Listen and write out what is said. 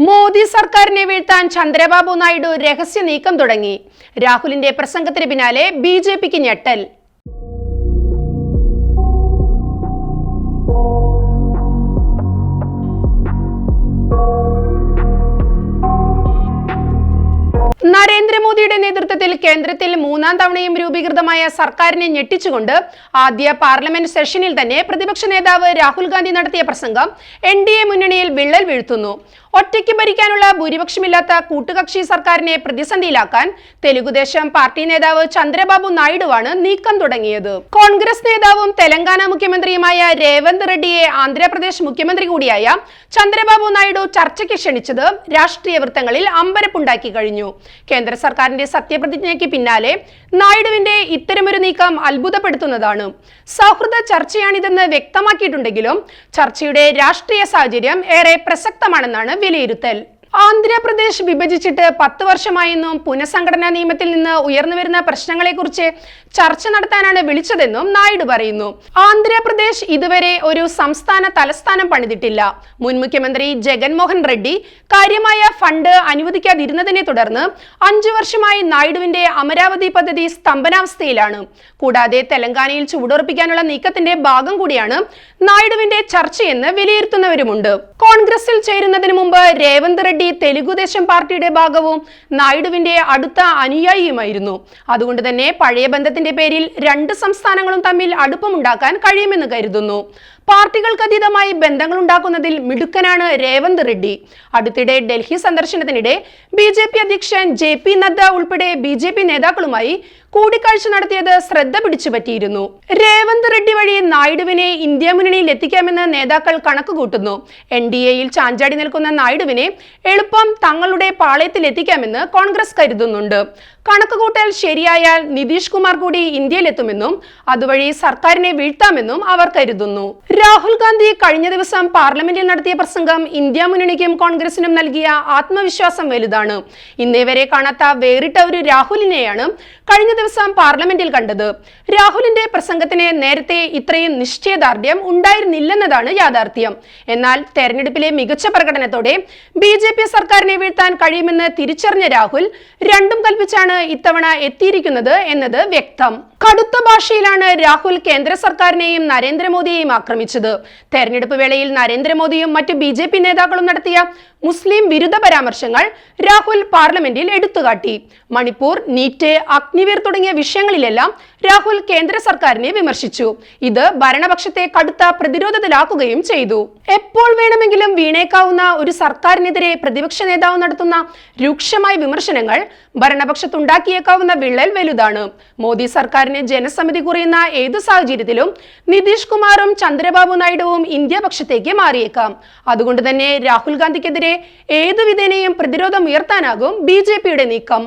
മോദി സർക്കാരിനെ വീഴ്ത്താൻ ചന്ദ്രബാബു നായിഡു രഹസ്യ നീക്കം തുടങ്ങി. രാഹുലിന്റെ പ്രസംഗത്തിന് പിന്നാലെ ബിജെപിക്ക് ഞെട്ടൽ. നരേന്ദ്രമോദിയുടെ നേതൃത്വത്തിൽ കേന്ദ്രത്തിൽ മൂന്നാം തവണയും രൂപീകൃതമായ സർക്കാരിനെ ഞെട്ടിച്ചുകൊണ്ട് ആദ്യ പാർലമെന്റ് സെഷനിൽ തന്നെ പ്രതിപക്ഷ നേതാവ് രാഹുൽ ഗാന്ധി നടത്തിയ പ്രസംഗം NDA മുന്നണിയിൽ വിള്ളൽ വീഴ്ത്തുന്നു. ഒറ്റയ്ക്ക് ഭരിക്കാനുള്ള ഭൂരിപക്ഷമില്ലാത്ത കൂട്ടുകക്ഷി സർക്കാരിനെ പ്രതിസന്ധിയിലാക്കാൻ തെലുഗുദേശം പാർട്ടി നേതാവ് ചന്ദ്രബാബു നായിഡുവാണ് നീക്കം തുടങ്ങിയത്. കോൺഗ്രസ് നേതാവും തെലങ്കാന മുഖ്യമന്ത്രിയുമായ രേവന്ത് റെഡ്ഡിയെ ആന്ധ്രാപ്രദേശ് മുഖ്യമന്ത്രി കൂടിയായ ചന്ദ്രബാബു നായിഡു ചർച്ചയ്ക്ക് ക്ഷണിച്ചത് രാഷ്ട്രീയ വൃത്തങ്ങളിൽ അമ്പരപ്പുണ്ടാക്കി കഴിഞ്ഞു. കേന്ദ്ര സർക്കാരിന്റെ സത്യപ്രതിജ്ഞയ്ക്ക് പിന്നാലെ നായിഡുവിന്റെ ഇത്തരമൊരു നീക്കം അത്ഭുതപ്പെടുത്തുന്നതാണ്. സൗഹൃദ ചർച്ചയാണിതെന്ന് വ്യക്തമാക്കിയിട്ടുണ്ടെങ്കിലും ചർച്ചയുടെ രാഷ്ട്രീയ സാഹചര്യം ഏറെ പ്രസക്തമാണെന്നാണ് വിലയിരുത്തൽ. ആന്ധ്രാപ്രദേശ് വിഭജിച്ചിട്ട് 10 വർഷമായെന്നും പുനഃസംഘടനാ നിയമത്തിൽ നിന്ന് ഉയർന്നുവരുന്ന പ്രശ്നങ്ങളെക്കുറിച്ച് ചർച്ച നടത്താനാണ് വിളിച്ചതെന്നും നായിഡു പറയുന്നു. ആന്ധ്രാപ്രദേശ് ഇതുവരെ ഒരു സംസ്ഥാന തലസ്ഥാനം പണിതിട്ടില്ല. മുൻ മുഖ്യമന്ത്രി ജഗൻമോഹൻ റെഡ്ഡി കാര്യമായ ഫണ്ട് അനുവദിക്കാതിരുന്നതിനെ തുടർന്ന് 5 വർഷമായി നായിഡുവിന്റെ അമരാവതി പദ്ധതി സ്തംഭനാവസ്ഥയിലാണ്. കൂടാതെ തെലങ്കാനയിൽ ചുവടുറപ്പിക്കാനുള്ള നീക്കത്തിന്റെ ഭാഗം കൂടിയാണ് നായിഡുവിന്റെ ചർച്ചയെന്ന് വിലയിരുത്തുന്നവരുമുണ്ട്. കോൺഗ്രസിൽ ചേരുന്നതിന് മുമ്പ് രേവന്ത് റെഡ്ഡി തെലുഗുദേശം പാർട്ടിയുടെ ഭാഗവും നായിഡുവിന്റെ അടുത്ത അനുയായിയുമായിരുന്നു. അതുകൊണ്ട് തന്നെ പഴയ ബന്ധത്തിന്റെ പേരിൽ 2 സംസ്ഥാനങ്ങളും തമ്മിൽ അടുപ്പമുണ്ടാക്കാൻ കഴിയുമെന്ന് കരുതുന്നു. പാർട്ടികൾക്കതീതമായി ബന്ധങ്ങൾ ഉണ്ടാക്കുന്നതിൽ മിടുക്കനാണ് രേവന്ത് റെഡ്ഡി. അടുത്തിടെ ഡൽഹി സന്ദർശനത്തിനിടെ BJP അധ്യക്ഷൻ JP നദ്ദ ഉൾപ്പെടെ BJP നേതാക്കളുമായി കൂടിക്കാഴ്ച നടത്തിയത് ശ്രദ്ധ പിടിച്ചുപറ്റിയിരുന്നു. രേവന്ത് റെഡ്ഡി വഴി നായിഡുവിനെ ഇന്ത്യ മുന്നണിയിൽ എത്തിക്കാമെന്ന് നേതാക്കൾ കണക്കുകൂട്ടുന്നു. NDAയിൽ ചാഞ്ചാടി നിൽക്കുന്ന നായിഡുവിനെ എളുപ്പം തങ്ങളുടെ പാളയത്തിൽ എത്തിക്കാമെന്ന് കോൺഗ്രസ് കരുതുന്നുണ്ട്. കണക്കുകൂട്ടൽ ശരിയായാൽ നിതീഷ് കുമാർ കൂടി ഇന്ത്യയിലെത്തുമെന്നും അതുവഴി സർക്കാരിനെ വീഴ്ത്താമെന്നും അവർ കരുതുന്നു. രാഹുൽ ഗാന്ധി കഴിഞ്ഞ ദിവസം പാർലമെന്റിൽ നടത്തിയ പ്രസംഗം ഇന്ത്യ മുന്നണിക്കും കോൺഗ്രസിനും നൽകിയ ആത്മവിശ്വാസം വലുതാണ്. ഇന്നേ വരെ കാണാത്ത വേറിട്ട ഒരു രാഹുലിനെയാണ് കഴിഞ്ഞ ദിവസം പാർലമെന്റിൽ കണ്ടത്. രാഹുലിന്റെ പ്രസംഗത്തിന് നേരത്തെ ഇത്രയും നിശ്ചയദാർഢ്യം ഉണ്ടായിരുന്നില്ലെന്നതാണ് യാഥാർത്ഥ്യം. എന്നാൽ തെരഞ്ഞെടുപ്പിലെ മികച്ച പ്രകടനത്തോടെ BJP സർക്കാരിനെ വീഴ്ത്താൻ കഴിയുമെന്ന് തിരിച്ചറിഞ്ഞ രാഹുൽ രണ്ടും കൽപ്പിച്ചാണ് ഇത്തവണ എത്തിയിരിക്കുന്നത് എന്നത് വ്യക്തം. കടുത്ത ഭാഷയിലാണ് രാഹുൽ കേന്ദ്ര സർക്കാരിനെയും നരേന്ദ്രമോദിയെയും ആക്രമിച്ചത്. തെരഞ്ഞെടുപ്പ് വേളയിൽ നരേന്ദ്രമോദിയും മറ്റു BJP നേതാക്കളും നടത്തിയ മുസ്ലിം വിരുദ്ധ പരാമർശങ്ങൾ രാഹുൽ പാർലമെന്റിൽ എടുത്തുകാട്ടി. മണിപ്പൂർ, നീറ്റ്, അഗ്നിവീർ തുടങ്ങിയ വിഷയങ്ങളിലെല്ലാം രാഹുൽ കേന്ദ്ര സർക്കാരിനെ വിമർശിച്ചു. ഇത് ഭരണപക്ഷത്തെ കടുത്ത പ്രതിരോധത്തിലാക്കുകയും ചെയ്തു. എപ്പോൾ വേണമെങ്കിലും വീണേക്കാവുന്ന ഒരു സർക്കാരിനെതിരെ പ്രതിപക്ഷ നേതാവ് നടത്തുന്ന രൂക്ഷമായ വിമർശനങ്ങൾ ഭരണപക്ഷത്തുണ്ടാക്കിയേക്കാവുന്ന വിള്ളൽ വലുതാണ്. മോദി സർക്കാരിന് ജനസമിതി കുറയുന്ന ഏതു സാഹചര്യത്തിലും നിതീഷ് കുമാറും ചന്ദ്രബാബു നായിഡുവും ഇന്ത്യ പക്ഷത്തേക്ക് മാറിയേക്കാം. അതുകൊണ്ട് തന്നെ രാഹുൽ ഗാന്ധിക്കെതിരെ ഏതു വിധേനയും പ്രതിരോധം ഉയർത്താനാകും BJPയുടെ നീക്കം.